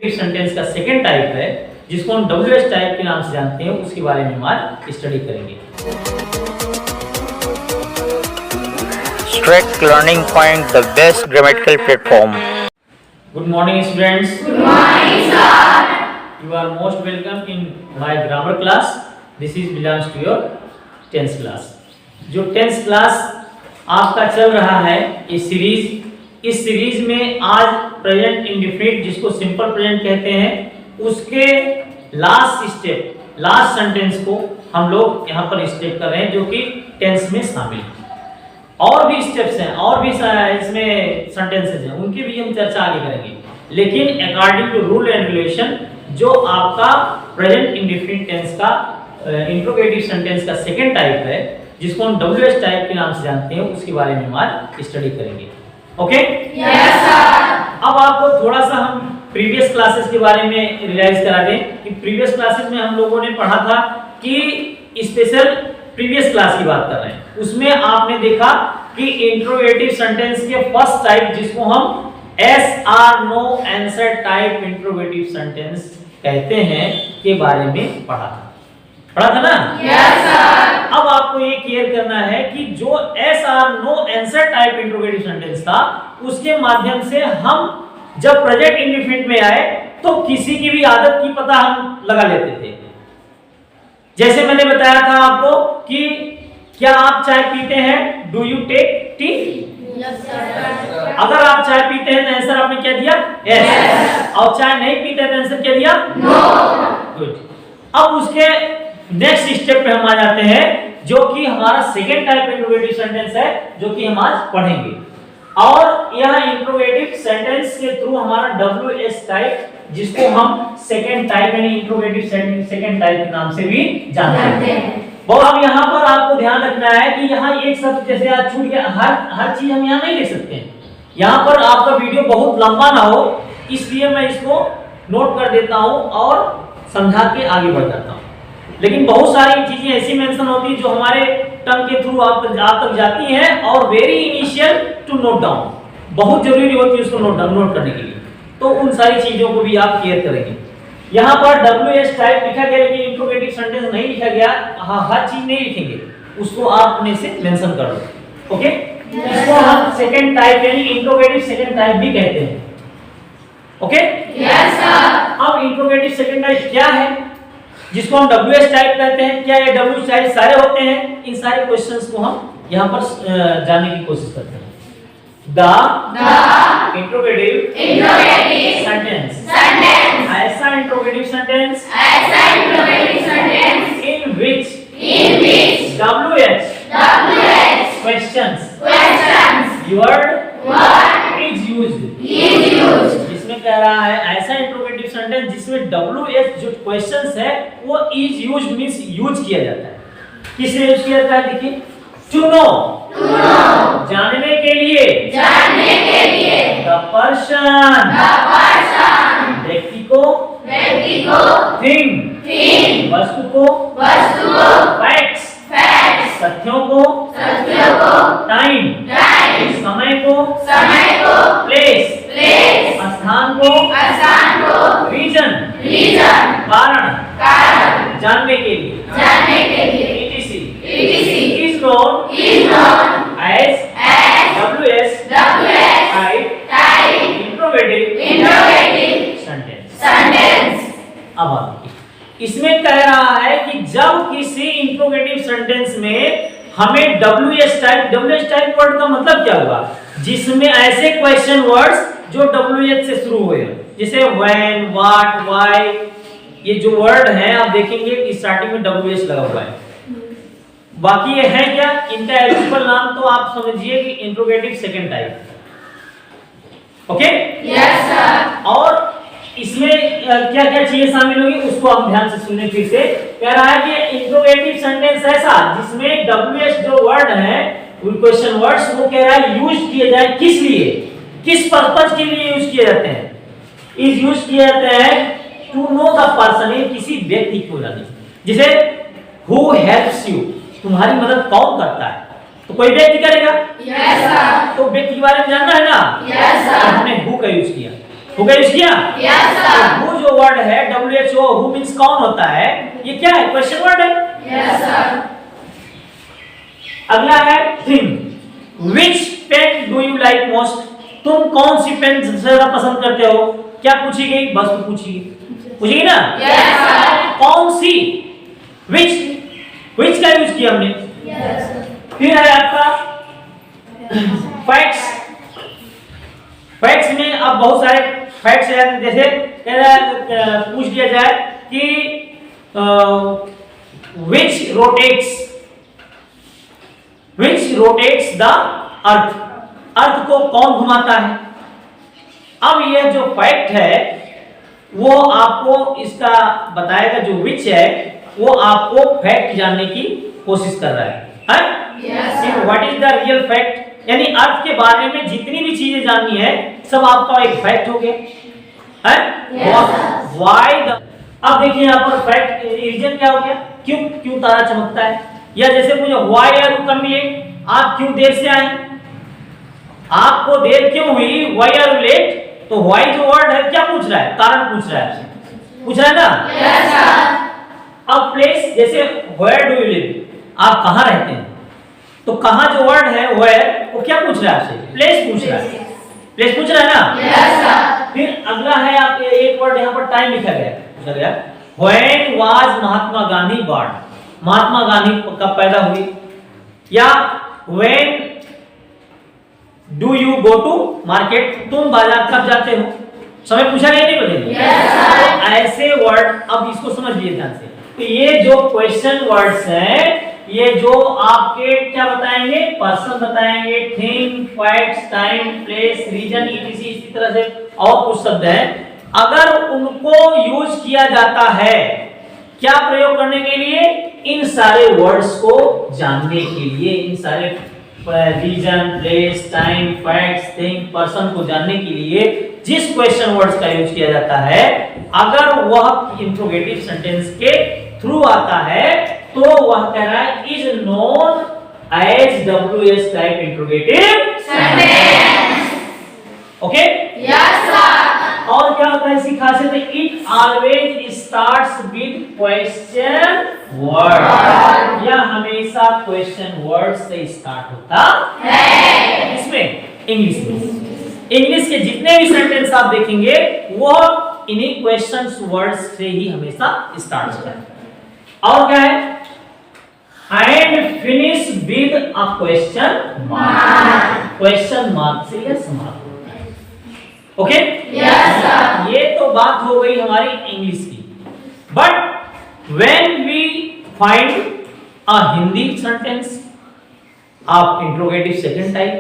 Sentence का second type है जिसको हम WH टाइप के नाम से जानते हैं, उसके बारे में हम आज स्टडी करेंगे। Strict Learning Point, the best grammatical platform. Good morning students. Good morning sir. You are most welcome in my grammar class. This is belongs to your 10th class. जो 10th क्लास आपका चल रहा है इस series में आज present indefinite जिसको simple present कहते हैं उसके लास्ट सेंटेंस को हम लोग यहाँ पर स्टेप कर रहे हैं जो कि टेंस में शामिल है। और भी स्टेप्स हैं और भी इसमें सेंटेंसेस हैं, उनकी भी हम चर्चा आगे करेंगे, लेकिन according to rule and regulation जो आपका प्रेजेंट इंडेफिनिट टेंस का इंट्रोगेटिव सेंटेंस का सेकंड टाइप है जिसको हम WH टाइप के नाम से जानते हैं, उसके बारे में हम आज स्टडी करेंगे। ओके? Yes sir. अब आपको थोड़ा सा हम प्रीवियस क्लासेस के बारे में रिवाइज करा दें कि प्रीवियस क्लासेस में हम लोगों ने पढ़ा था कि स्पेशल प्रीवियस क्लास की बात कर रहे हैं, उसमें आपने देखा कि इंट्रोगेटिव सेंटेंस के फर्स्ट टाइप जिसको हम yes or no answer type interrogative sentence कहते हैं के बारे में पढ़ा था ना? Yes sir. अब आपको ये क्लियर करना है कि जो yes or no answer type interrogative sentence था उसके माध्यम से हम जब प्रेजेंट इंडेफिनिट में आए तो किसी की भी आदत की पता हम लगा लेते थे। जैसे मैंने बताया था आपको कि क्या आप चाय पीते हैं, do you take tea? Yes sir. अगर आप चाय पीते हैं तो आंसर आपने क्या दिया? यस। और चाय नहीं पीते तो आंसर क्या दिया? नो। गुड। अब उसके नेक्स्ट स्टेप पे हम आ जाते हैं जो कि हमारा सेकेंड टाइप इंट्रोगेटिव सेंटेंस है जो कि हम आज पढ़ेंगे, और यह इंट्रोगेटिव सेंटेंस के थ्रू हमारा WH टाइप जिसको हम सेकेंड टाइप यानी इंट्रोगेटिव सेकेंड टाइप के नाम से भी जानते हैं। और अब यहाँ पर आपको ध्यान रखना है कि यहाँ एक शब्द जैसे आज छूट गया, हर चीज हम यहाँ नहीं लिख सकते हैं। यहाँ पर आपका वीडियो बहुत लंबा ना हो इसलिए मैं इसको नोट कर देता हूँ और समझा के आगे बढ़ जाता हूँ, लेकिन बहुत सारी चीजें ऐसी मेंशन होती है जो हमारे टंग के थ्रू आप तक जाती हैं और very initial to note down, बहुत जरूरी होती है उसको नोट करने के लिए, तो उन सारी चीजों को भी आप क्लियर करेंगे। यहाँ पर WH टाइप लिखा गया लेकिन इंट्रोगेटिव सेंटेंस नहीं लिखा गया, हाँ हर चीज नहीं लिखेंगे, उसको आप अपने से मेंशन कर दो। ओके? इसको हम सेकंड टाइप यानी इंट्रोगेटिव सेकंड टाइप भी कहते हैं। ओके? Yes sir. अब इंट्रोगेटिव सेकंड टाइप क्या है जिसको हम WH टाइप कहते हैं, क्या ये WH टाइप सारे होते हैं? इन सारे क्वेश्चंस को हम यहाँ पर जानने की कोशिश करते हैं। The इंट्रोगेटिव सेंटेंस ऐसा interrogative sentence in which WH questions word is used, जिसमें कह रहा है ऐसा इंट्रोगेटिव सेंटेंस जिसमें WH जो क्वेश्चंस है वो is used मींस यूज किया जाता है। किससे यूज किया जाता है? देखिए, to know जानने के लिए, the person व्यक्ति को, thing वस्तु को, facts तथ्यों को, time समय को, place स्थान को, reason कारण जानने के लिए, etc is known as WH type interrogative sentence. अब इसमें कह रहा है कि जब किसी इंट्रोगेटिव सेंटेंस में हमें WH टाइप वर्ड का मतलब क्या हुआ? जिसमें ऐसे क्वेश्चन वर्ड्स जो WH से शुरू हुए, जैसे when, what, why, ये जो वर्ड हैं आप देखेंगे कि स्टार्टिंग में WH लगा हुआ है। बाकी ये है क्या? इनका एलिजिबल नाम तो आप समझिए कि interrogative second type. Okay? Yes sir. और इसमें क्या क्या चीजें शामिल होगी उसको हम ध्यान से सुनने। फिर से कह रहा है कि इंट्रोगेटिव सेंटेंस ऐसा जिसमें WH जो वर्ड है क्वेश्चन वर्ड्स वो कह रहा है यूज किए जाए, किस लिए, किस पर्पस के लिए यूज किए जाते हैं? इज यूज किए जाते हैं टू नो द पर्सन, किसी व्यक्ति को जानने। जैसे हु हेल्प्स यू, तुम्हारी मदद कौन करता है? तो कोई व्यक्ति करेगा। Yes sir. तो व्यक्ति के बारे में जानना है ना। Yes sir. हमने हु का यूज किया, हु का यूज किया। Yes sir. WHO who means कौन होता है, ये क्या है, क्वेश्चन वर्ड है। Yes, sir. अगला है thing, which pen do you like most, तुम कौन सी पेन सबसे ज्यादा पसंद करते हो, क्या पूछी गई, बस पूछी पूछेगी ना। Yes, sir. कौन सी, विच का यूज किया हमने। Yes, sir. फिर है आपका फैक्ट्स, फैक्ट्स में अब बहुत सारे फैक्ट्स हैं, जैसे पूछ दिया जाए कि विच रोटेट्स द अर्थ, अर्थ को कौन घुमाता है। अब यह जो फैक्ट है वो आपको इसका बताएगा, जो विच है वो आपको फैक्ट जानने की कोशिश कर रहा है। Yes, sir. What is the real fact, यानी अर्थ के बारे में जितनी भी चीजें जाननी है सब आपका एक फैक्ट हो गया है। Yes, sir. व्हाई द, अब देखिए यहाँ पर फैक्ट रीजन क्या हो गया, क्यों तारा चमकता है, या जैसे मुझे why are you come late, आप क्यों देर से आए, आपको देर क्यों हुई, व्हाई आर यू लेट, तो व्हाई जो वर्ड है क्या पूछ रहा है, कारण पूछ रहा है आपसे, पूछ रहा है ना। Yes, sir. अब प्लेस, जैसे वेयर डू यू लिव, आप कहाँ रहते हैं, तो कहाँ जो वर्ड है वेयर वो क्या पूछ रहा है आपसे, प्लेस पूछ रहा है, प्लेस पूछ रहा है ना। Yes, sir. फिर अगला है आप एक वर्ड यहाँ पर टाइम लिखा गया, पूछा गया when was Mahatma Gandhi born, Mahatma Gandhi कब पैदा हुए, या when do you go to market, तुम बाजार कब जाते हो, समय पूछा गया नहीं बदलेंगे। Yes, sir. तो ऐसे वर्ड, अब इसको समझ लिए ध्यान से, तो ये जो क्वेश्चन वर्ड्स हैं ये जो आपके क्या बताएंगे, पर्सन बताएंगे, thing, facts, time, place, reason, etc, इसी तरह से और कुछ शब्द हैं, अगर उनको यूज किया जाता है क्या प्रयोग करने के लिए, इन सारे वर्ड्स को जानने के लिए, इन सारे reason, place, time, facts, thing, person को जानने के लिए जिस क्वेश्चन वर्ड्स का यूज किया जाता है, अगर वह इंट्रोगेटिव सेंटेंस के थ्रू आता है तो वह कह रहा है is known as WS type interrogative sentence. Okay, Yes, sir. और क्या होता है इसकी खासियत है, it always starts with question word, यह हमेशा क्वेश्चन वर्ड से स्टार्ट होता है। इसमें इंग्लिश के जितने भी सेंटेंस आप देखेंगे वो इन्हीं क्वेश्चन वर्ड्स से ही हमेशा स्टार्ट होता है। और क्या है, and finish with a question mark, question mark से यह समाप्त होता है। Okay, Yes, sir. ये तो बात हो गई हमारी इंग्लिश की, but when we find a Hindi sentence of interrogative second type,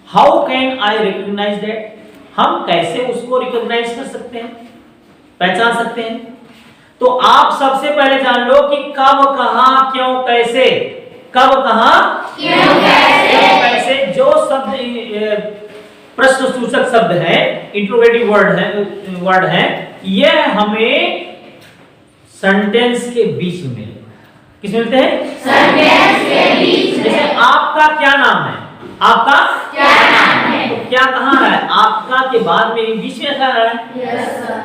how can I recognise that, हम कैसे उसको रिकॉग्नाइज कर सकते हैं, पहचान सकते हैं। तो आप सबसे पहले जान लो कि कब, कहां, क्यों, कैसे, कब, कहां, क्यों, कैसे, जो शब्द प्रश्न सूचक शब्द हैं, इंट्रोगेटिव वर्ड हैं, यह हमें सेंटेंस के बीच में मिले। किस मिलते हैं, सेंटेंस के बीच में। जैसे आपका क्या नाम है, आपका क्या नाम है, तो क्या कहाँ है, आपका के बाद में बीच में रखा है। Yes, sir.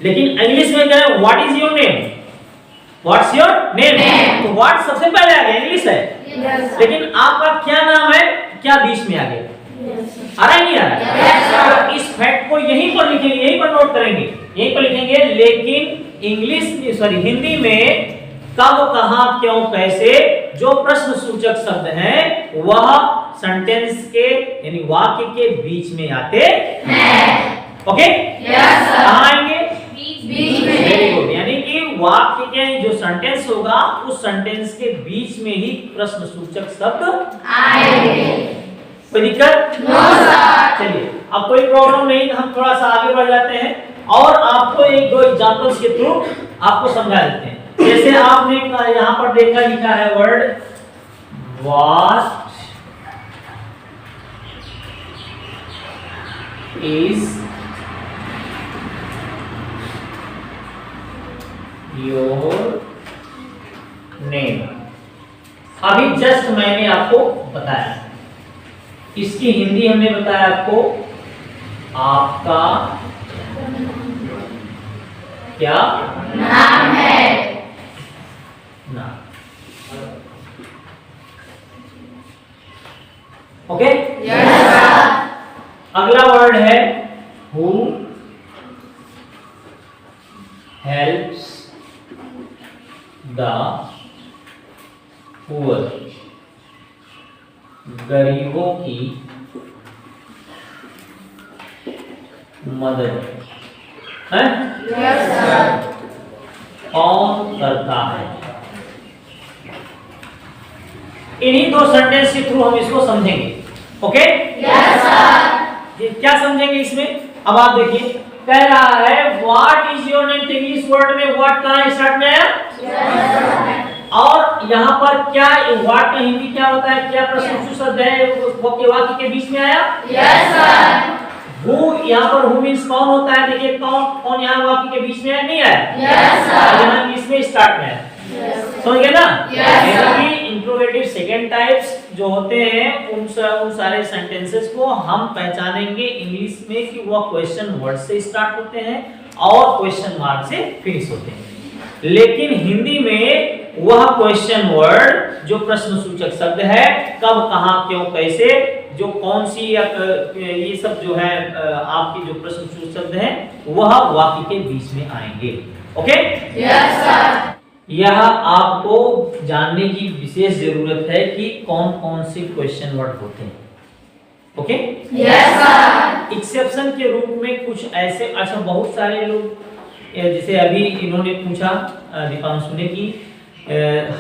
लेकिन इंग्लिश में क्या है, what is your name, what's your name, तो व्हाट सबसे पहले आ गया, इंग्लिश है। Yes, sir. लेकिन आपका क्या नाम है, क्या बीच में आ गया, Yes, sir. आ रहा है नहीं आ रहा है? Yes, sir. तो इस फैक्ट को यहीं पर लिखेंगे, यहीं पर नोट करेंगे, यहीं पर लिखेंगे। लेकिन इंग्लिश हिंदी में कब, कहां, क्यों, कैसे जो प्रश्न सूचक शब्द हैं वह सेंटेंस के यानी वाक्य के बीच में आते हैं। Okay, Yes, sir. कहां आएंगे, बीच वेरी में। गुड, यानी कि वाक्य के जो सेंटेंस होगा उस सेंटेंस के बीच में ही प्रश्न सूचक शब्द आएंगे। कोई दिक्कत, No, sir. चलिए अब कोई प्रॉब्लम नहीं, हम थोड़ा सा आगे बढ़ जाते हैं और आपको एक दो एग्जांपल्स के थ्रू आपको समझा देते हैं। जैसे आपने यहाँ पर देखा, लिखा है word what is your name. अभी जस्ट मैंने आपको बताया, इसकी हिंदी हमने बताया आपको, आपका क्या नाम है। नाम। Okay, yes sir. अगला वर्ड है हु हेल्प्स द पुअर, गरीबों की मदद है। Yes sir. कौन करता है? इन्हीं दो सेंटेंस के थ्रू हम इसको समझेंगे। Okay, yes sir. ये क्या समझेंगे इसमें? अब आप देखिए, कह रहा है what is your name. English word में व्हाट का स्टार्ट में आया, और यहाँ पर क्या व्हाट का हिंदी क्या होता है? क्या प्रश्नवाची शब्द है वाक्य के बीच में आया? Yes sir. हु, यहाँ पर हु मींस कौन होता है? देखिए कौन कौन यहाँ वाक्य के बीच में आया, नहीं आया? Yes sir. यहाँ इंग्लिश में स्टार्ट में है। समझ गए ना? Yes, sir. यानी इंट्रोगेटिव सेकंड टाइप्स जो होते हैं उन सारे सेंटेंसेस को हम पहचानेंगे इंग्लिश में कि वह क्वेश्चन वर्ड से स्टार्ट होते हैं और क्वेश्चन मार्क से फिनिश होते हैं। लेकिन हिंदी में वह क्वेश्चन वर्ड जो प्रश्नसूचक शब्द है, कब, कहां, क्यों, कैसे, जो कौन सी या ये सब जो है आपके जो प्रश्नसूचक शब्द हैं वह वाक्य के बीच में आएंगे। Okay, yes sir. यह आपको जानने की विशेष जरूरत है कि कौन कौन से क्वेश्चन वर्ड होते हैं। Okay, yes sir. एक्सेप्शन के रूप में कुछ ऐसे, अच्छा बहुत सारे लोग जैसे अभी इन्होंने पूछा दीपांशु ने कि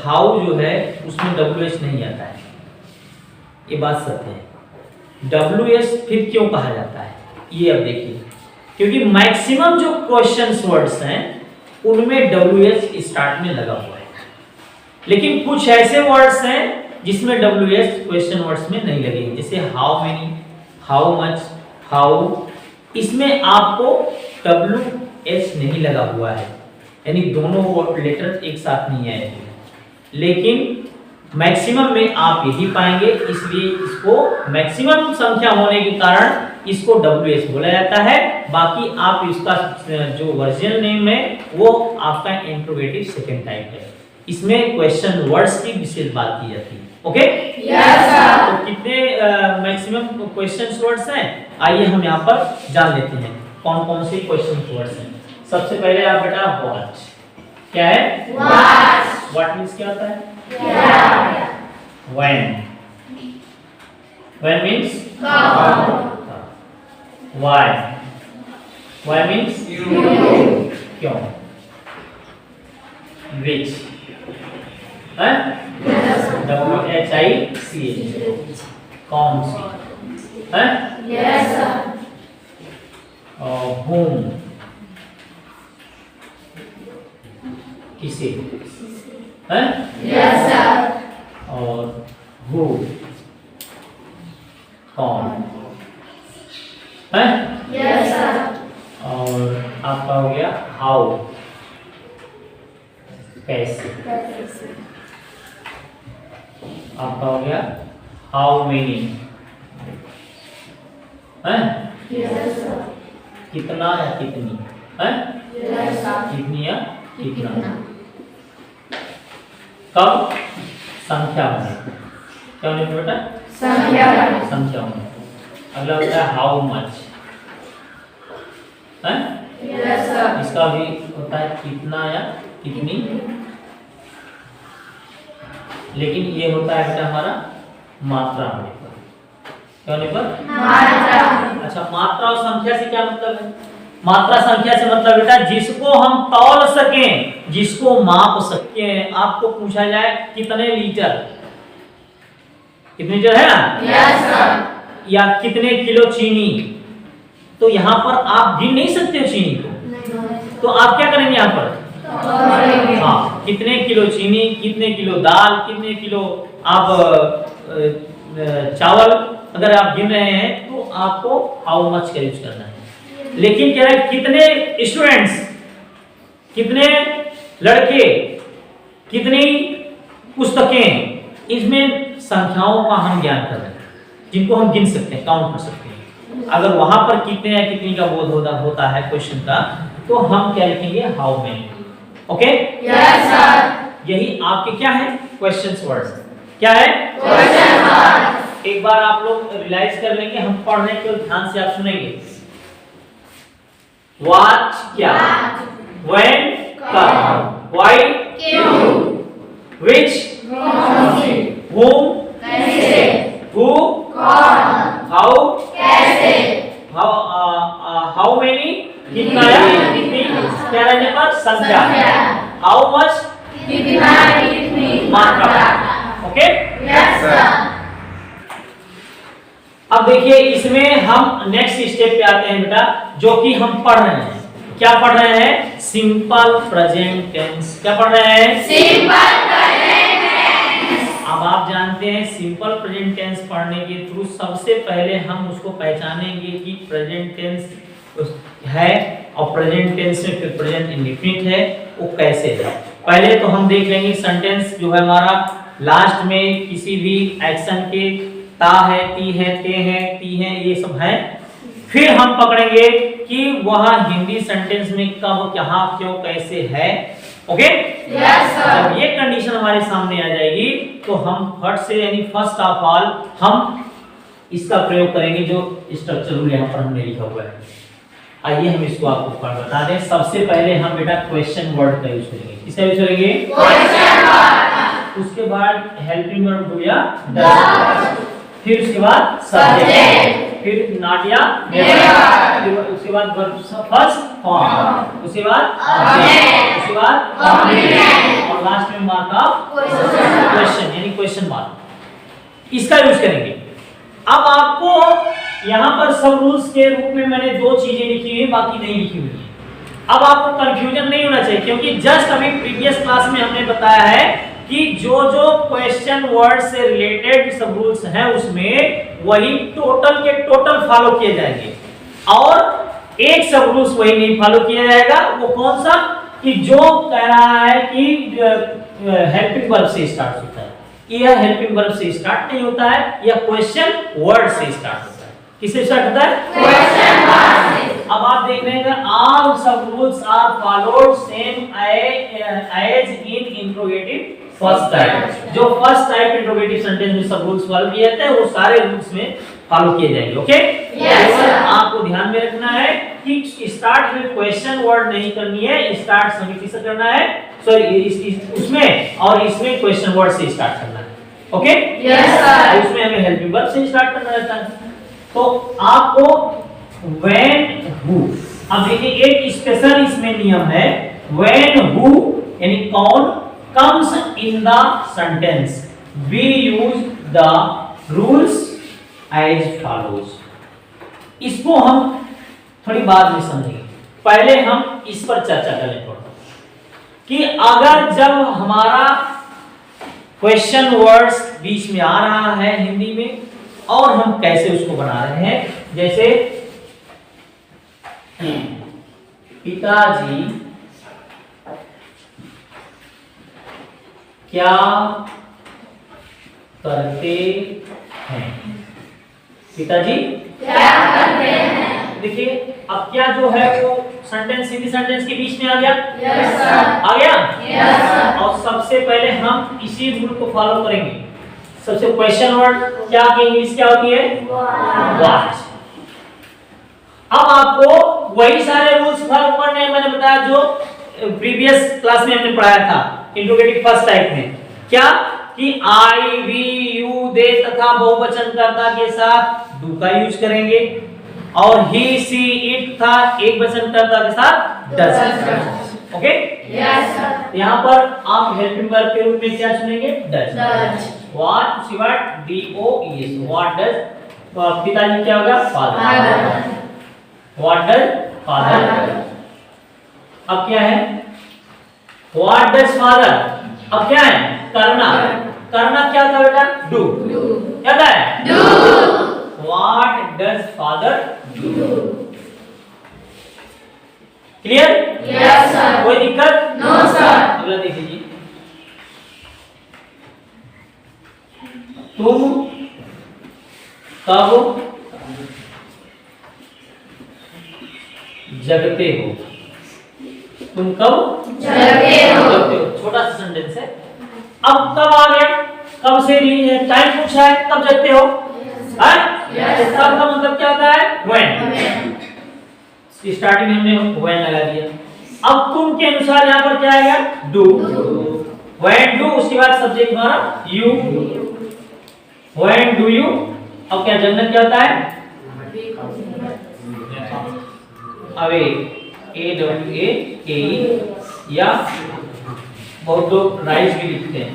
हाउ जो है उसमें WH नहीं आता है। ये बात सत्य है। WH फिर क्यों कहा जाता है ये अब देखिए, क्योंकि मैक्सिमम जो क्वेश्चन वर्ड्स हैं उनमें WH स्टार्ट में लगा हुआ है, लेकिन कुछ ऐसे वर्ड्स हैं जिसमें WH क्वेश्चन वर्ड्स में नहीं लगे, जैसे how many, how much, how, इसमें आपको WH नहीं लगा हुआ है, यानी दोनों लेटर एक साथ नहीं आए। लेकिन मैक्सिमम में आप यही पाएंगे, इसलिए इसको मैक्सिमम संख्या होने के कारण इसको WH बोला जाता है। बाकी आप इसका जो वर्जन नेम है वो आपका इंट्रोगेटिव सेकंड टाइप है। इसमें क्वेश्चन वर्ड्स की विशेष बात की जाती है। Okay, yes sir. तो कितने मैक्सिमम क्वेश्चन वर्ड्स हैं आइए हम यहाँ पर जान लेते हैं कौन कौन से क्वेश्चन वर्ड्स हैं। सबसे पहले आप बेटा व्हाट, क्या है? व्हाट मीन्स क्या होता है? When means why means क्यों, which है WHICH कौन सी है, यस सर। whom किसे है, यस सर। और who कौन है, यस सर। और आपका हो गया हाउ कैसे, आपका हो गया हाउ मेनी है, यस सर। कितना या कितनी है, यस सर। कितनी या कितना, कब, संख्या होने, क्या होने बेटा, संख्या। संख्या होने। अगला होता है हाउ मच है, यस सर। इसका भी होता है कितना या कितनी, लेकिन ये होता है बेटा हमारा मात्रा होने पर, क्या होने पर, मात्रा। अच्छा मात्रा और संख्या से क्या मतलब है? मात्रा संख्या से मतलब बेटा जिसको हम तौल सकें, जिसको माप सकें। आपको पूछा जाए कितने लीटर, कितने लीटर है ना, यस सर। या कितने किलो चीनी, तो यहाँ पर आप गिन नहीं सकते हो चीनी को, तो आप क्या करेंगे यहाँ पर, हाँ कितने किलो चीनी, कितने किलो दाल, कितने किलो आप चावल अगर आप गिन रहे हैं तो आपको हाउ मच का यूज करना है। लेकिन क्या है, कितने स्टूडेंट्स, कितने लड़के, कितनी पुस्तकें, इसमें संख्याओं का हम ज्ञान कर रहे हैं जिनको हम गिन सकते हैं, काउंट कर सकते हैं। अगर वहां पर कितने या कितनी का बोध होता है क्वेश्चन का, तो हम क्या लिखेंगे how many. Okay, Yes, sir. यही आपके क्या है क्वेश्चंस वर्ड्स। क्या है Question mark. एक बार आप लोग रियलाइज कर लेंगे, हम पढ़ रहे हैं केवल ध्यान से आप सुनेंगे। What क्या, when कब, why क्यों, which कौन सी, whom कैसे, who कौन, how कैसे, how many कितना या कितनी, क्या रहने पर संख्या, how much कितना, कितनी, मात्रा। Okay, Yes, sir. अब देखिए इसमें हम नेक्स्ट स्टेप पे आते हैं बेटा, जो कि हम पढ़ रहे हैं। क्या पढ़ रहे हैं? Simple present tense. क्या पढ़ रहे हैं? Simple present tense. अब आप जानते हैं सिंपल प्रेजेंट टेंस पढ़ने के थ्रू सबसे पहले हम उसको पहचानेंगे कि प्रेजेंट टेंस है और प्रेजेंट टेंस में फिर प्रेजेंट इंडेफिनिट है, वो कैसे है। पहले तो हम देख लेंगे सेंटेंस जो है हमारा लास्ट में किसी भी एक्शन के ता है, ती है, ते है, ती है, ये सब है। फिर हम पकड़ेंगे कि वह हिंदी सेंटेंस में कब, कहां, क्यों, कैसे है। Okay, Yes, sir. जब ये कंडीशन हमारे सामने आ जाएगी तो हम फट से यानी फर्स्ट ऑफ ऑल हम इसका प्रयोग करेंगे जो स्ट्रक्चर रूल यहाँ पर हमने लिखा हुआ है। आइए हम इसको आपको बता दें। सबसे पहले हम बेटा क्वेश्चन वर्ड का यूज करेंगे। किसका यूज करेंगे? Question mark. उसके बाद हेल्पिंग वर्ब हो गया does, फिर उसके बाद सब्जेक्ट, फिर नॉट या नेवर, उसके बाद वर्ब फर्स्ट फॉर्म, उसके बाद ऑब्जेक्ट, उसके बाद Complement. और लास्ट में mark of Question mark. Question यानी क्वेश्चन मार्क, इसका यूज करेंगे। अब आपको यहाँ पर सब रूल्स के रूप में मैंने दो चीजें लिखी हुई है, बाकी नहीं लिखी हुई है। अब आपको कंफ्यूजन नहीं होना चाहिए, क्योंकि जस्ट अभी प्रीवियस क्लास में हमने बताया है कि जो जो क्वेश्चन वर्ड से रिलेटेड सब रूल्स हैं उसमें वही टोटल के टोटल फॉलो किए जाएंगे, और एक सब रूल्स वही नहीं फॉलो किया जाएगा। वो कौन सा? कि जो कह रहा है कि हेल्पिंग वर्ब से स्टार्ट होता है, यह हेल्पिंग वर्ब से स्टार्ट नहीं होता है, यह क्वेश्चन वर्ड से स्टार्ट होता है। किससे स्टार्ट होता है? Question mark से. अब आप देख रहे हैं ऑल सब rules are followed same as in interrogative first type. जो फर्स्ट टाइप इंट्रोगेटिव सेंटेंस में सब रूल्स फॉलो किए जाते हैं वो सारे रूल्स में फॉलो किए जाएंगे। Okay, Yes, sir. आपको ध्यान में रखना है कि स्टार्ट में क्वेश्चन वर्ड नहीं करनी है, स्टार्ट समिति से करना है, सॉरी उसमें और इसमें क्वेश्चन वर्ड से स्टार्ट करना है। Okay, Yes, sir. उसमें हमें हेल्पिंग वर्ब से स्टार्ट करना रहता है। तो आपको when who, अब देखिए एक स्पेशल इसमें नियम है, when who यानी कौन comes in the sentence we use the rules as follows। इसको हम थोड़ी बाद में समझेंगे, पहले हम इस पर चर्चा करें थोड़ा कि अगर जब हमारा क्वेश्चन वर्ड्स बीच में आ रहा है हिंदी में और हम कैसे उसको बना रहे हैं। जैसे पिताजी क्या करते हैं? पिताजी क्या करते हैं? देखिए अब क्या जो है वो सेंटेंस हिंदी सेंटेंस के बीच में आ गया। Yes, sir. आ गया। Yes, sir. और सबसे पहले हम इसी रूल को फॉलो करेंगे। सबसे क्वेश्चन वर्ड क्या की इंग्लिश क्या होती है? व्हाट। अब आपको वही सारे रूल्स फॉलो करने हैं, मैंने बताया जो प्रीवियस क्लास में हमने पढ़ाया था इंट्रोगेटिव फर्स्ट टाइप में। क्या कि आई, वी, यू, दे तथा बहुवचन कर्ता के साथ डू का यूज करेंगे, और ही, सी, इट था एक वचन कर्ता के साथ डज। Okay, Yes, sir. यहाँ पर आप हेल्पिंग वर्ब के रूप में क्या चुनेंगे? डज। Does. व्हाट उसके बाद DOES, व्हाट डज पिताजी क्या होगा? Father. Father. What does father. Father. अब क्या है? What does father. अब क्या है? करना। करना क्या था बेटा? डू। Do. क्या था? Do. What does father do. Clear? Yes, sir. कोई दिक्कत? No, sir. अगला देख लीजिए। तुम कब जगते हो? तुम कब जगते हो। जगते हो, छोटा सा सेंटेंस है। अब कब आ गया, कब से टाइम पूछा है, कब जगते हो, है? Yes, कब का मतलब क्या होता है, when। स्टार्टिंग में हमने when लगा दिया। अब तुम के अनुसार यहाँ पर क्या आएगा, do। when do, उसके बाद सब्जेक्ट हमारा you। when do you। अब क्या जगना क्या होता है, अवे, AWAKE, या बहुत लोग राइस भी लिखते हैं,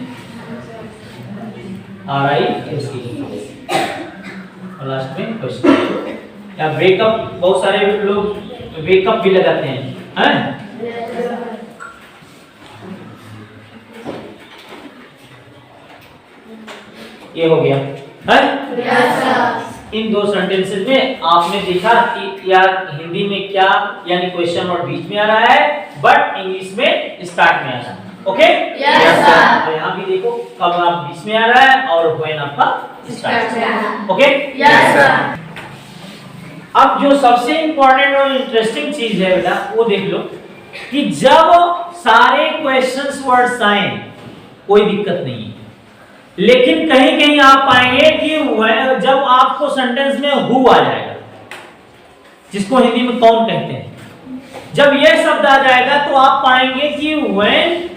RISE, और लास्ट में क्वेश्चन, या वेकअप, बहुत सारे लोग वेकअप भी लगाते हैं, ये हो गया है। इन दो सेंटेंसेस में आपने देखा कि यार हिंदी में क्या यानी क्वेश्चन और बीच में आ रहा है, बट इंग्लिश में स्टार्ट में आ रहा है। ओके, तो यहाँ भी देखो कब आप बीच में आ रहा है और व्हेन आपका स्टार्ट में आ रहा है। ओके, अब जो सबसे इंपॉर्टेंट और इंटरेस्टिंग चीज है बेटा वो देख लो कि जब सारे क्वेश्चंस वर्ड्स आए कोई दिक्कत नहीं है, लेकिन कहीं कहीं आप पाएंगे कि जब आपको सेंटेंस में हु आ जाएगा, जिसको हिंदी में कौन कहते हैं, जब यह शब्द आ जाएगा तो आप पाएंगे कि व्हेन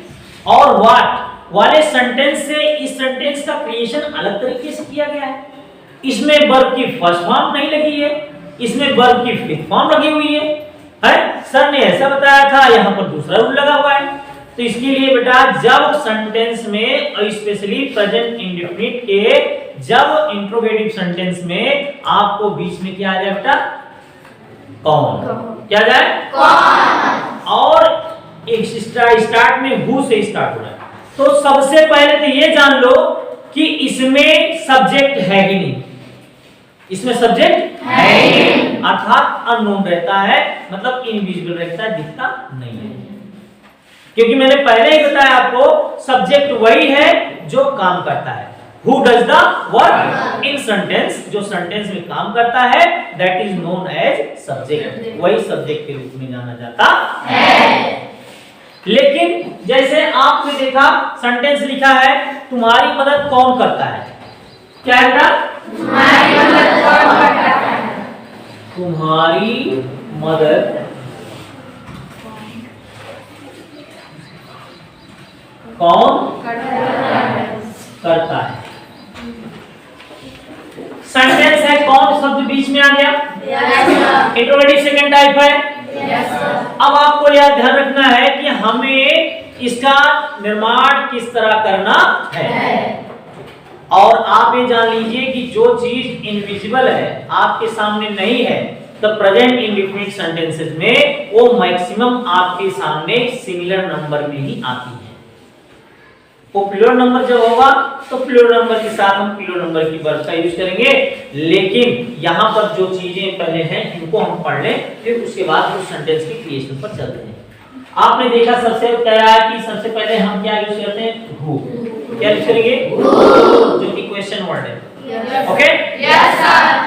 और व्हाट वाले सेंटेंस से इस सेंटेंस का क्रिएशन अलग तरीके से किया गया है। इसमें वर्ब की फर्स्ट फॉर्म नहीं लगी है, इसमें वर्ब की फिफ्थ फॉर्म लगी हुई है? सर ने ऐसा बताया था, यहाँ पर दूसरा रूल लगा हुआ है। तो इसके लिए बेटा जब सेंटेंस में स्पेशली प्रेजेंट इंडेफिनिट के जब इंट्रोगेटिव सेंटेंस में आपको बीच में क्या आ जाए बेटा, कौन, क्या आ जाए, कौन, और एक स्टार्ट में हु से स्टार्ट हो रहा है। तो सबसे पहले तो ये जान लो कि इसमें सब्जेक्ट है ही नहीं, इसमें सब्जेक्ट है ही नहीं, अर्थात अननोन रहता है, मतलब इनविजिबल रहता है, दिखता नहीं है। क्योंकि मैंने पहले ही बताया आपको सब्जेक्ट वही है जो काम करता है, who does the work in sentence, जो सेंटेंस में काम करता है that is known as subject, वही सब्जेक्ट के रूप में जाना जाता है। लेकिन जैसे आपने देखा सेंटेंस लिखा है तुम्हारी मदद कौन करता है, क्या है बेटा, तुम्हारी मदद कौन करता है, तुम्हारी मदद कौन करता है। सेंटेंस है, कौन शब्द बीच में आ गया, इंट्रोगेटिव सेकंड टाइप है। अब आपको यह ध्यान रखना है कि हमें इसका निर्माण किस तरह करना है, और आप ये जान लीजिए कि जो चीज इनविजिबल है, आपके सामने नहीं है, तो प्रेजेंट इंडेफिनिट सेंटेंसेस में वो मैक्सिमम आपके सामने सिमिलर नंबर में ही आती है। वो प्लूरल नंबर जब होगा तो प्लूरल नंबर के साथ हम प्लूरल नंबर की वर्ब का यूज करेंगे, लेकिन यहाँ पर जो चीजें पहले हैं इनको हम पढ़ लें, फिर उसके बाद उस सेंटेंस की क्रिएशन पर चलते हैं। आपने देखा सबसे पहला कि सबसे पहले हम क्या यूज करते हैं, हु, क्या यूज करेंगे, जो कि क्वेश्चन वर्ड है। ओके,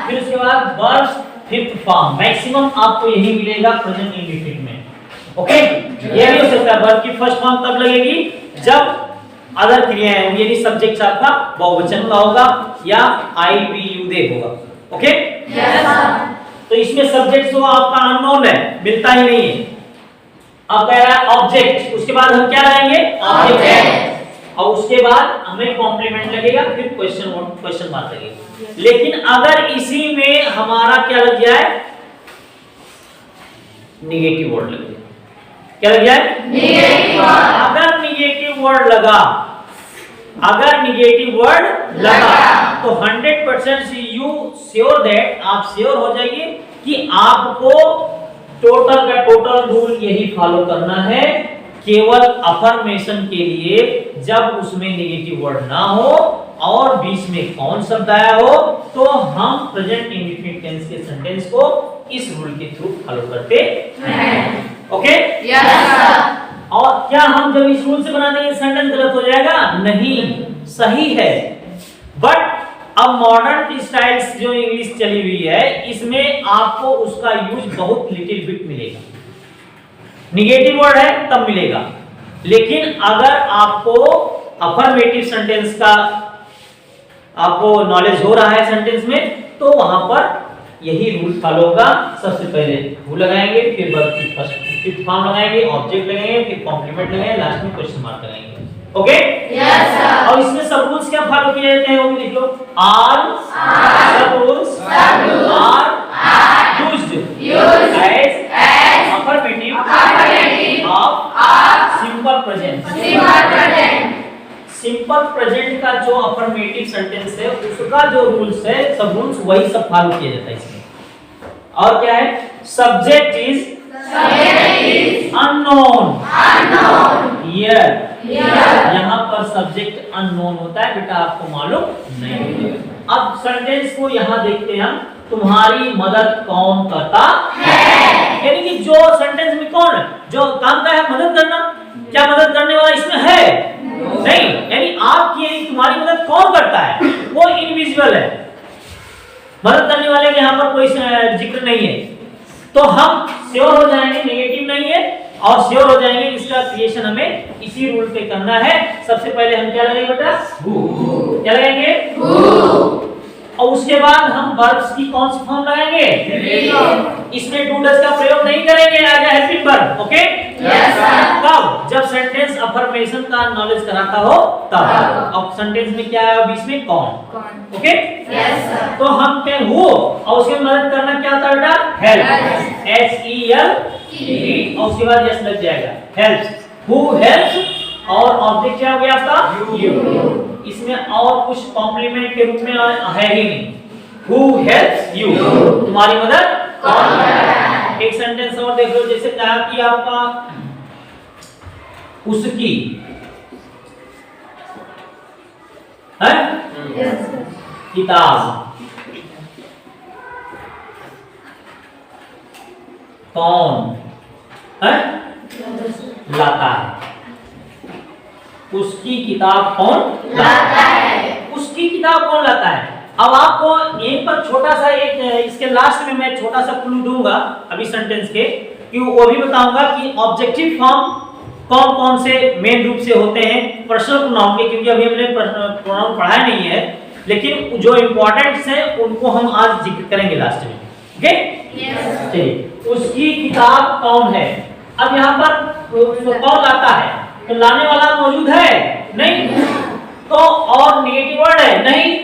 फिर उसके बाद वर्ब फिफ्थ फॉर्म, मैक्सिमम आपको यही मिलेगा प्रेजेंट इंडेफिनिट में। ओके, ये भी हो सकता है वर्ब की फर्स्ट फॉर्म तब लगेगी जब अदर क्रियाएं होंगी, यदि सब्जेक्ट आपका बहुवचन का होगा या आई बी यू दे होगा। ओके, तो इसमें सब्जेक्ट जो आपका अननोन है, मिलता ही नहीं है। अब कह रहा है ऑब्जेक्ट, उसके बाद हम क्या लाएंगे, ऑब्जेक्ट, और उसके बाद हमें कॉम्प्लीमेंट लगेगा, फिर क्वेश्चन मार्क लगेगा। लेकिन अगर इसी में हमारा क्या लग जाए, निगेटिव वर्ड लग जाए, क्या लग जाए, निगेटिव वर्ड। अगर निगेटिव वर्ड लगा, अगर निगेटिव वर्ड लगा तो 100% यू श्योर दैट, आप श्योर हो जाइए कि आपको टोटल का टोटल रूल यही फॉलो करना है, केवल अफर्मेशन के लिए जब उसमें निगेटिव वर्ड ना हो और बीच में कौन शब्द आया हो, तो हम प्रेजेंट इंडेफिनिट टेंस के सेंटेंस को इस रूल के थ्रू फॉलो करते हैं। Okay, yes sir. और क्या हम जब इस रूल से बना देंगे सेंटेंस गलत हो जाएगा, नहीं, सही है। बट अब मॉडर्न स्टाइल्स जो इंग्लिश चली हुई है, इसमें आपको उसका यूज बहुत लिटिल बिट मिलेगा। निगेटिव वर्ड है तब मिलेगा। लेकिन अगर आपको अफर्मेटिव सेंटेंस का आपको नॉलेज हो रहा है सेंटेंस में, तो वहां पर यही रूल फॉलो होगा। सबसे पहले हु लगाएंगे, फिर वर्ब की फर्स्ट फॉर्म लगाएंगे, ऑब्जेक्ट लगाएंगे, फिर कॉम्प्लीमेंट लगाएंगे, लास्ट में क्वेश्चन मार्क लगाएंगे। Okay yes sir. और इसमें सब रूल्स क्या फॉलो किए जाते हैं वो भी लिख लो। ऑल सब rules are used as affirmative of simple present. Simple present का जो अफर्मेटिव सेंटेंस है उसका जो रूल्स है, सब रूल्स वही सब फॉलो किया जाता है इसमें। और क्या है? Subject is unknown. हियर यहाँ पर सब्जेक्ट अननोन होता है बेटा, आपको मालूम नहीं। अब सेंटेंस को यहाँ देखते हैं हम, तुम्हारी मदद कौन करता है। यानी कि जो सेंटेंस में कौन है जो काम का है मदद करना, क्या मदद करने वाला इसमें है? नहीं, यानी आपकी तुम्हारी मदद कौन करता है वो इनविजिबल है, मदद करने वाले के यहाँ पर कोई जिक्र नहीं है। तो हम श्योर हो जाएंगे नेगेटिव नहीं है, और श्योर हो जाएंगे इसका क्रिएशन हमें इसी रूल पे करना है। सबसे पहले हम क्या लगाएंगे बेटा? हु। क्या लगाएंगे? और उसके बाद हम वर्ब्स की कौन सी फॉर्म लगाएंगे? इसमें डू डज का प्रयोग नहीं करेंगे, as a helping verb. Okay yes sir. कब? जब सेंटेंस अफर्मेशन का नॉलेज कराता हो तब। अब सेंटेंस में क्या है बीच में? कौन। Okay yes sir. तो हम क्या हु और उसकी मदद करना क्या होता है बेटा? हेल्प। HELP और उसके बाद यस लग जाएगा, हेल्प्स। हु हेल्प्स और ऑब्जेक्ट क्या हो गया आपका? यू। इसमें और कुछ कॉम्प्लीमेंट के रूप में है ही नहीं। हु हेल्प्स यू, तुम्हारी मदद कौन करता है। एक सेंटेंस और देख लो, जैसे कहा कि आपका उसकी है किताब कौन है लाता है। उसकी किताब कौन लाता है। उसकी किताब कौन लाता है। अब आपको यहीं पर छोटा सा एक इसके लास्ट में मैं छोटा सा क्लू दूंगा अभी सेंटेंस के, कि वो भी बताऊंगा कि ऑब्जेक्टिव फॉर्म कौन कौन से मेन रूप से होते हैं पर्सनल प्रोनाउन के, क्योंकि अभी हमने प्रोनाउन पढ़ा नहीं है, लेकिन जो इंपॉर्टेंट्स हैं उनको हम आज जिक्र करेंगे लास्ट में। ओके चलिए, उसकी किताब कौन है। अब यहाँ पर कौन लाता है, तो लाने वाला मौजूद है नहीं, तो और नेगेटिव वर्ड है नहीं,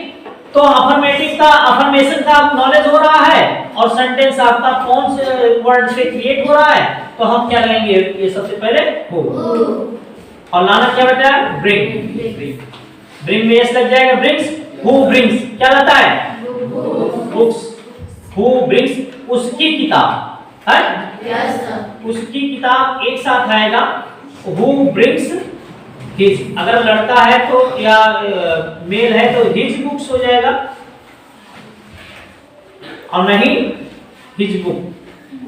तो अफर्मेटिव का अफर्मेशन का नॉलेज हो रहा है और सेंटेंस आपका कौन से वर्ड से क्रिएट हो रहा है, तो हम क्या लेंगे? ये सबसे पहले हो और लाना क्या बेटा? ब्रिंग। ब्रिंग में यस लग जाएगा, ब्रिंग्स। हु ब्रिंग्स क्या लाता है? बुक्स। हु ब्रिंग्स उसकी किताब है। Yes sir. उसकी किताब एक साथ आएगा, हु ब्रिंग्स हिज। अगर लड़का है तो या मेल है तो हिज बुक्स हो जाएगा, और नहीं हिज बुक,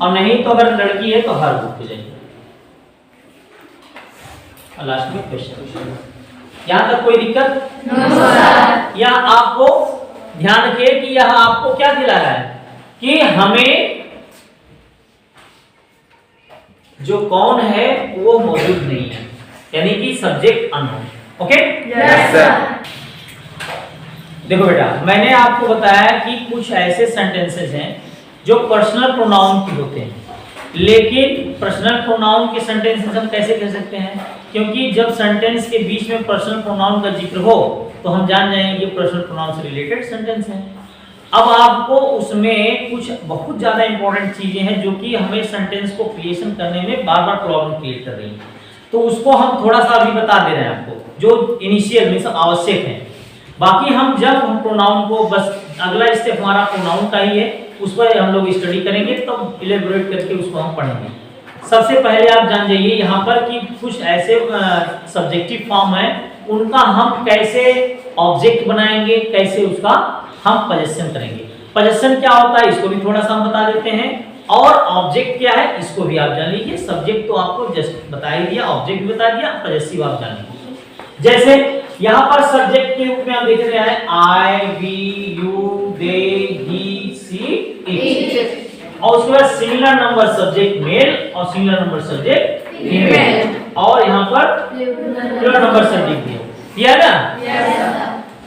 और नहीं तो अगर लड़की है तो हर बुक हो जाएगी। और लास्ट में क्वेश्चन। यहां तक कोई दिक्कत? No sir. या आपको ध्यान रखिए कि यह आपको क्या दिला रहा है कि हमें जो कौन है वो मौजूद नहीं है, यानी कि subject unknown. Okay yes sir. देखो बेटा, मैंने आपको बताया कि कुछ ऐसे सेंटेंसेस हैं जो पर्सनल प्रोनाउन के होते हैं, लेकिन पर्सनल प्रोनाउन के सेंटेंसेस हम कैसे कह सकते हैं? क्योंकि जब सेंटेंस के बीच में पर्सनल प्रोनाउन का जिक्र हो तो हम जान जाएंगे ये पर्सनल प्रोनाउन से रिलेटेड सेंटेंस है। अब आपको उसमें कुछ बहुत ज्यादा इंपॉर्टेंट चीजें हैं जो कि हमें सेंटेंस को क्रिएशन करने में बार बार प्रॉब्लम क्रिएट कर रही हैं, तो उसको हम थोड़ा सा अभी बता दे रहे हैं आपको, जो इनिशियल में सब आवश्यक है। बाकी हम जब हम प्रोनाउन को, बस अगला स्टेप हमारा प्रोनाउन का ही है, उस पर हम लोग स्टडी करेंगे, तब इलेबोरेट करके उसको हम पढ़ेंगे। सबसे पहले आप जान जाइए यहाँ पर कि कुछ ऐसे सब्जेक्टिव फॉर्म है, उनका हम कैसे ऑब्जेक्ट बनाएंगे, कैसे उसका हम पोजीशन करेंगे। पोजीशन क्या होता है इसको भी थोड़ा सा हम बता देते हैं, और ऑब्जेक्ट क्या है इसको भी आप जान लीजिए। सब्जेक्ट तो आपको जस्ट बता ही दिया, ऑब्जेक्ट भी बता दिया, पॉजेसिव आप जान लीजिए। जैसे यहाँ पर सब्जेक्ट के रूप में आप देख रहे हैं I, we, you, they, he, she, it. और उसके बाद सिंगुलर नंबर सब्जेक्ट मेल और सिंगुलर नंबर सब्जेक्ट फीमेल, और यहाँ पर प्लूरल नंबर सब्जेक्ट दिया है ना।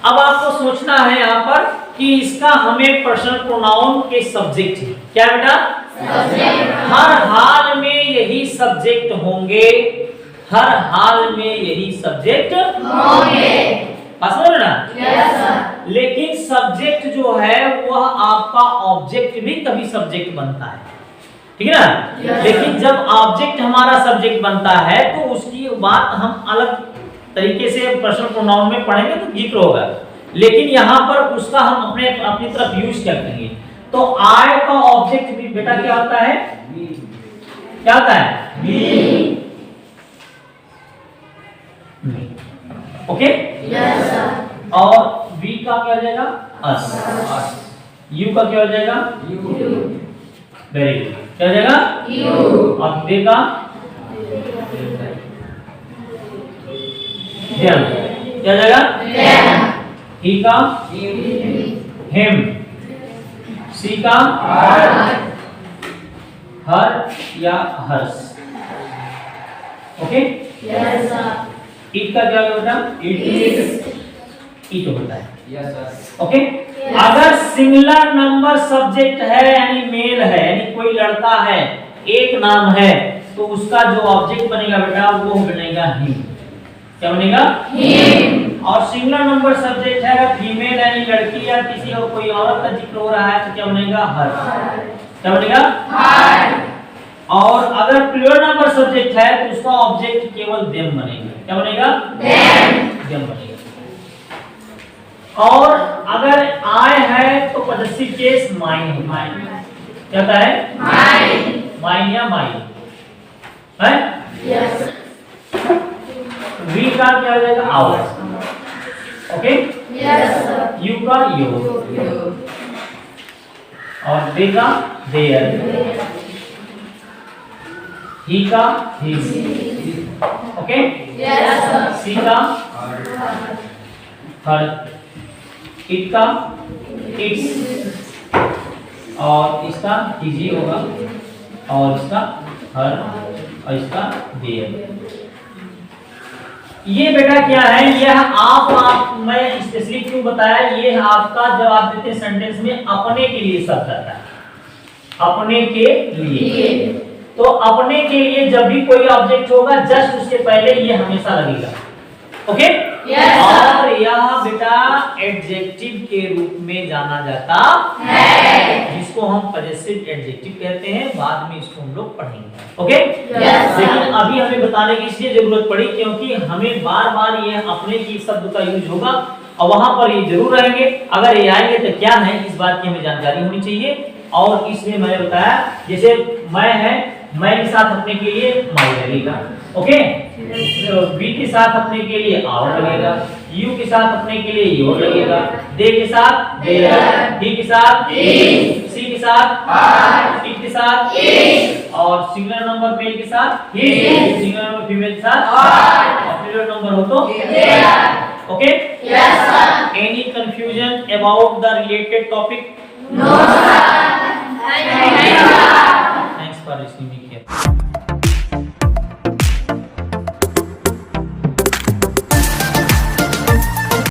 अब आपको सोचना है यहाँ पर कि इसका हमें पर्सनल प्रोनाउन के सब्जेक्ट है क्या बेटा, हर हाल में यही सब्जेक्ट होंगे, हर हाल में यही सब्जेक्ट होंगे, पास हो ना। लेकिन सब्जेक्ट जो है वह आपका ऑब्जेक्ट भी कभी सब्जेक्ट बनता है, ठीक है ना। लेकिन जब ऑब्जेक्ट हमारा सब्जेक्ट बनता है तो उसकी बात हम अलग तरीके से पर्सनल प्रोनाउन में पढ़ेंगे तो जिक्र होगा, लेकिन यहाँ पर उसका हम अपनी तरफ यूज कर देंगे। तो आई का ऑब्जेक्ट भी बेटा क्या होता है, क्या होता है, मी, ओके। और वी का क्या हो जाएगा, अस। यू का क्या हो जाएगा, वेरी गुड, क्या हो जाएगा, और दे का देम, क्या हो जाएगा, ही का हिम, सी का हर या हर्ष, ओके। इट का क्या होगा, इट इट होता है, ओके। अगर सिंगुलर नंबर सब्जेक्ट है यानी मेल है यानी कोई लड़का है, एक नाम है, तो उसका जो ऑब्जेक्ट बनेगा बेटा वो बनेगा हिम, क्या बनेगा, हिम। और सिंगुलर नंबर सब्जेक्ट है अगर फीमेल यानी लड़की या किसी और कोई औरत का जिक्र हो रहा है तो क्या बनेगा, हर, क्या बनेगा, हर। और अगर प्लूरल नंबर सब्जेक्ट है तो उसका ऑब्जेक्ट केवल देम बनेगा, क्या बनेगा, देम बनेगा। और अगर आई है तो पॉजिटिव केस माइन, क्या होता है, माइन या माइन है। वी का क्या हो जाएगा, आवर, ओके। यू का यो, और दे का देयर, ही का हिज, ओके। सी का हर, इट का इट्स, और इसका हिजी होगा, और इसका हर, और इसका देयर। ये बेटा क्या है, यह आप मैं स्पेशली क्यों बताया, ये आपका जब आप देते हैं सेंटेंस में अपने के लिए शब्द आता है, अपने के लिए। तो अपने के लिए जब भी कोई ऑब्जेक्ट होगा जस्ट उसके पहले ये हमेशा लगेगा, ओके। और यह बेटा एडजेक्टिव के रूप में जाना जाता है, जिसको हम पॉजेसिव एडजेक्टिव कहते हैं, बाद में इसको हम लोग पढ़ेंगे, ओके। लेकिन अभी हमें बताने की इसलिए जरूरत पड़ी क्योंकि हमें बार बार ये अपने की शब्द का यूज होगा और वहां पर ये जरूर रहेंगे। अगर ये आएंगे तो क्या है इस बात की हमें जानकारी होनी चाहिए। और इसमें मैंने बताया जैसे मैं है, मैं के साथ अपने के लिए माई लगेगा, ओके। वी के साथ अपने के लिए आवर लगेगा, यू के साथ अपने के लिए योर लगेगा, दे के साथ देयर, ही के साथ इज, सी के साथ इट के साथ इज, और सिंगुलर नंबर मेल के साथ हिज, सिंगुलर नंबर फीमेल के साथ आर, और प्लूरल नंबर हो तो there, okay. Yes sir. Any confusion about the related topic? No sir. Thanks for listening me here.